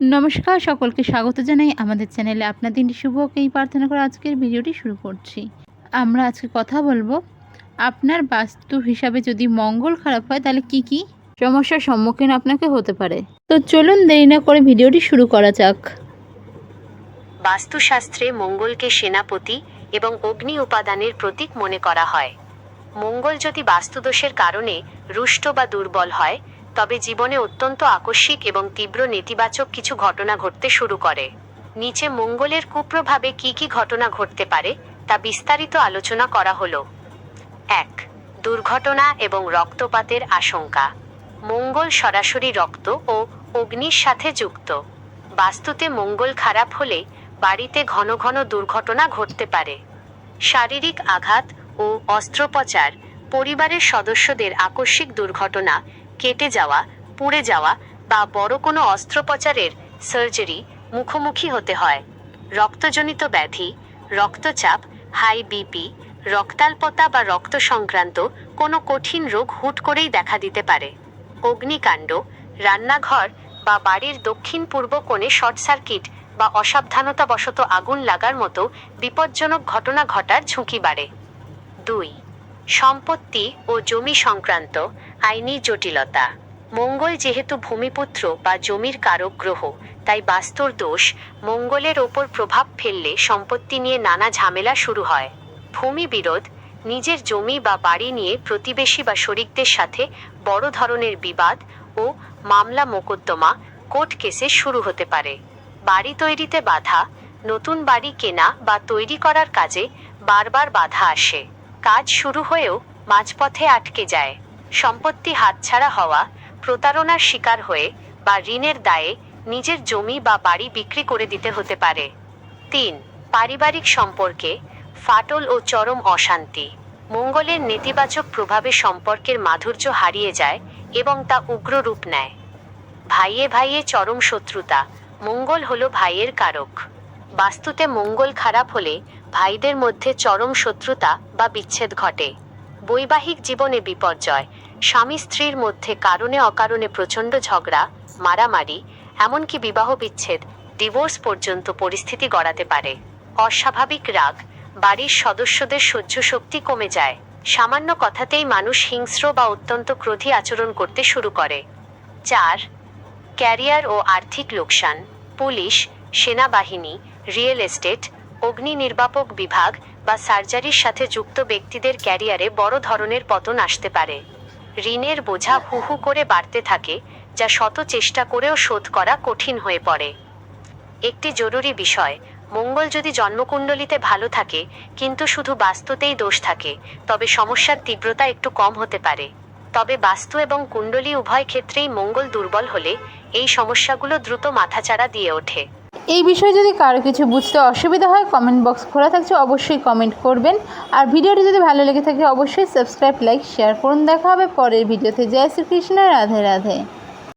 নমস্কার, সকলকে স্বাগত জানাই আমাদের চ্যানেলে। আপনার দিনটি শুভ হোক এই প্রার্থনা করে আজকের ভিডিওটি শুরু করছি। আমরা আজকে কথা বলবো, আপনার বাস্তু হিসাবে যদি মঙ্গল খারাপ হয় তাহলে কি কি সমস্যার সম্মুখীন আপনাকে হতে পারে। তো চলুন দেরি না করে ভিডিওটি শুরু করা যাক। বাস্তুশাস্ত্রে মঙ্গলকে সেনাপতি এবং অগ্নি উপাদানের প্রতীক মনে করা হয়। মঙ্গল যদি বাস্তুদোষের কারণে রুষ্ট বা দুর্বল হয়, তবে জীবনে অত্যন্ত আকস্মিক এবং তীব্র নেতিবাচক কিছু ঘটনা ঘটতে শুরু করে। নিচে মঙ্গলের কুপ্রভাবে কি কি ঘটনা ঘটতে পারে তা বিস্তারিত আলোচনা করা হলো। 1. দুর্ঘটনা এবং রক্তপাতের আশঙ্কা। মঙ্গল সরাসরি রক্ত ও অগ্নির সাথে যুক্ত। বাস্তুতে মঙ্গল খারাপ হলে বাড়িতে ঘন ঘন দুর্ঘটনা ঘটতে পারে। শারীরিক আঘাত ও অস্ত্রোপচার, পরিবারের সদস্যদের আকস্মিক দুর্ঘটনা, কেটে যাওয়া, পুড়ে যাওয়া বা বড় কোনো অস্ত্রোপচারের সার্জারি মুখোমুখি হতে হয়। রক্তজনিত ব্যাধি, রক্তচাপ, হাই বিপি, রক্তাল্পতা বা রক্ত সংক্রান্ত কোনো কঠিন রোগ হুট করেই দেখা দিতে পারে। অগ্নিকাণ্ড, রান্নাঘর বা বাড়ির দক্ষিণ পূর্ব কোণে শর্ট সার্কিট বা অসাবধানতাবশত আগুন লাগার মতো বিপজ্জনক ঘটনা ঘটার ঝুঁকি বাড়ে। 2. সম্পত্তি ও জমি সংক্রান্ত আইনি জটিলতা। মঙ্গল যেহেতু ভূমিপুত্র বা জমির কারক গ্রহ, তাই বাস্তুর দোষ মঙ্গলের ওপর প্রভাব ফেললে সম্পত্তি নিয়ে নানা ঝামেলা শুরু হয়। ভূমি বিরোধ, নিজের জমি বা বাড়ি নিয়ে প্রতিবেশী বা শরিকদের সাথে বড় ধরনের বিবাদ ও মামলা মোকদ্দমা, কোর্ট কেসে শুরু হতে পারে। বাড়ি তৈরিতে বাধা, নতুন বাড়ি কেনা বা তৈরি করার কাজে বারবার বাধা আসে। কাজ শুরু হয়েও মাঝপথে আটকে যায়। সম্পত্তি হাতছাড়া হওয়া, প্রতারণার শিকার হয়ে বা ঋণের দায়ে নিজের জমি বা বাড়ি বিক্রি করে দিতে হতে পারে। 3. পারিবারিক সম্পর্কে ফাটল ও চরম অশান্তি। মঙ্গলের নেতিবাচক প্রভাবে সম্পর্কের মাধুর্য হারিয়ে যায় এবং তা উগ্র রূপ নেয়। ভাইয়ে ভাইয়ে চরম শত্রুতা। মঙ্গল হলো ভাইয়ের কারক। বাস্তুতে মঙ্গল খারাপ হলে ভাইদের মধ্যে চরম শত্রুতা বা বিচ্ছেদ ঘটে। বৈবাহিক জীবনে বিপর্যয়, স্বামী স্ত্রীর মধ্যে কারণে অকারণে প্রচণ্ড ঝগড়া, মারামারি, এমনকি বিবাহ বিচ্ছেদ, ডিভোর্স পর্যন্ত পরিস্থিতি গড়াতে পারে। অস্বাভাবিক রাগ, বাড়ির সদস্যদের সহ্য শক্তি কমে যায়। সামান্য কথাতেই মানুষ হিংস্র বা অত্যন্ত ক্রোধী আচরণ করতে শুরু করে। 4. ক্যারিয়ার ও আর্থিক লোকসান। পুলিশ, সেনাবাহিনী, রিয়েল এস্টেট, অগ্নি নির্বাপক বিভাগ বা সার্জারির সাথে যুক্ত ব্যক্তিদের ক্যারিয়ারে বড় ধরনের পতন আসতে পারে। ঋণের বোঝা হু হু করে বাড়তে থাকে, যা শত চেষ্টা করেও শোধ করা কঠিন হয়ে পড়ে। একটি জরুরি বিষয়, মঙ্গল যদি জন্মকুণ্ডলিতে ভালো থাকে কিন্তু শুধু বাস্তুতেই দোষ থাকে, তবে সমস্যার তীব্রতা একটু কম হতে পারে। তবে বাস্তু এবং কুণ্ডলী উভয় ক্ষেত্রেই মঙ্গল দুর্বল হলে এই সমস্যাগুলো দ্রুত মাথাচাড়া দিয়ে ওঠে। এই বিষয়ে যদি কারো কিছু বুঝতে অসুবিধা হয়, কমেন্ট বক্স খোলা থাকছে, অবশ্যই কমেন্ট করবেন। আর ভিডিওটি যদি ভালো লেগে থাকে অবশ্যই সাবস্ক্রাইব, লাইক, শেয়ার করুন। দেখা হবে পরের ভিডিওতে। জয় শ্রীকৃষ্ণ, রাধে রাধে।